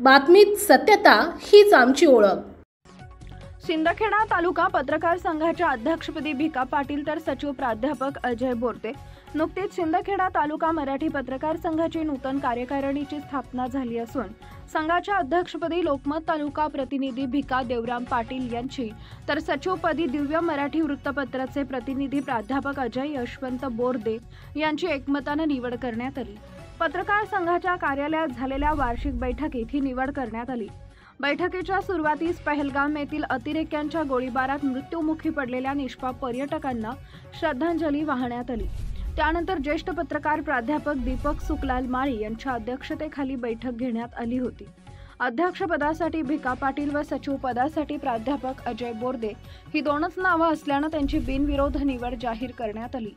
बातमीत सत्यता हीच आमची ओळख। सिंदखेडा तालुका पत्रकार संघाच्या अध्यक्षपदी भिका पाटील तर सचिव प्राध्यापक अजय बोरते। नुकतीच सिंदखेडा तालुका मराठी पत्रकार संघाची नूतन कार्यकारिणीची स्थापना झाली असून संघाच्या अध्यक्षपदी लोकमत तालुका प्रतिनिधी भिका देवराम पाटील यांची तर सचिवपदी दिव्य मराठी वृत्तपत्राचे प्रतिनिधी प्राध्यापक अजय यशवंत बोरदे यांची एकमताने निवड करण्यात आली। पत्रकार संघाच्या कार्यालयात झालेल्या वार्षिक बैठकीत ही निवड करण्यात आली। बैठकीच्या सुरुवातीस पहलगाम येथील अतिरेक्यांच्या गोळीबारात मृत्युमुखी पडलेल्या निष्पाप पर्यटकांना श्रद्धांजली वाहण्यात आली। त्यानंतर ज्येष्ठ पत्रकार प्राध्यापक दीपक सुकलाल माळी यांच्या अध्यक्षतेखाली बैठक घेण्यात आली होती। अध्यक्षपदासाठी भिका पाटील व सचिवपदासाठी प्राध्यापक अजय बोरदे ही दोनच नावे असल्याने त्यांची बिनविरोध निवड जाहीर करण्यात आली।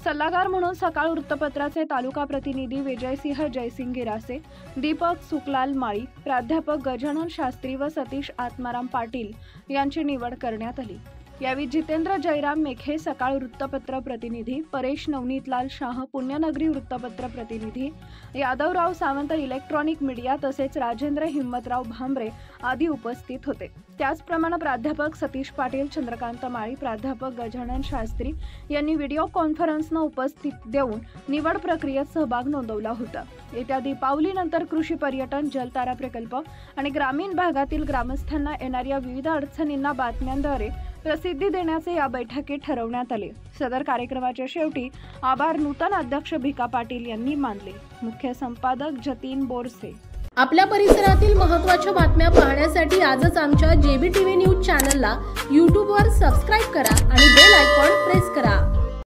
सल्लागार म्हणून सकाळ वृत्तपत्राचे तालुका प्रतिनिधी विजयसिंह जयसिंग गिरासे, दीपक सुकलाल माळी, प्राध्यापक गजानन शास्त्री व सतीश आत्माराम पाटील यांची निवड करण्यात आली। यावेळी जितेंद्र जयराम मेखे सकाळ वृत्तपत्र प्रतिनिधी, परेश नवनीतलाल शाह पुण्यनगरी वृत्तपत्र प्रतिनिधी, यादवराव सावंत इलेक्ट्रॉनिक मीडिया तसेच राजेंद्र हिम्मतराव भांबरे आदी उपस्थित होते। त्याचप्रमाणे प्राध्यापक सतीश पाटील, चंद्रकांत माळी, प्राध्यापक गजानन शास्त्री यांनी व्हिडिओ कॉन्फरन्सने उपस्थित देऊन निवड प्रक्रियेत सहभाग नोंदवला होता। येत्या दीपावलीनंतर कृषी पर्यटन, जलतारा प्रकल्प आणि ग्रामीण भागातील ग्रामस्थांना येणाऱ्या विविध अडचणींना बातम्यांद्वारे प्रसिद्धी देण्याचे या बैठकीत ठरवण्यात आले। सदर कार्यक्रमाच्या शेवटी आभार नूतन अध्यक्ष भिका पाटील यांनी मानले। मुख्य संपादक जतीन बोरसे। आपल्या परिसरातील महत्त्वाच्या बातम्या पाहण्यासाठी आजच आमच्या JBTV न्यूज चॅनलला YouTube वर सबस्क्राइब करा आणि बेल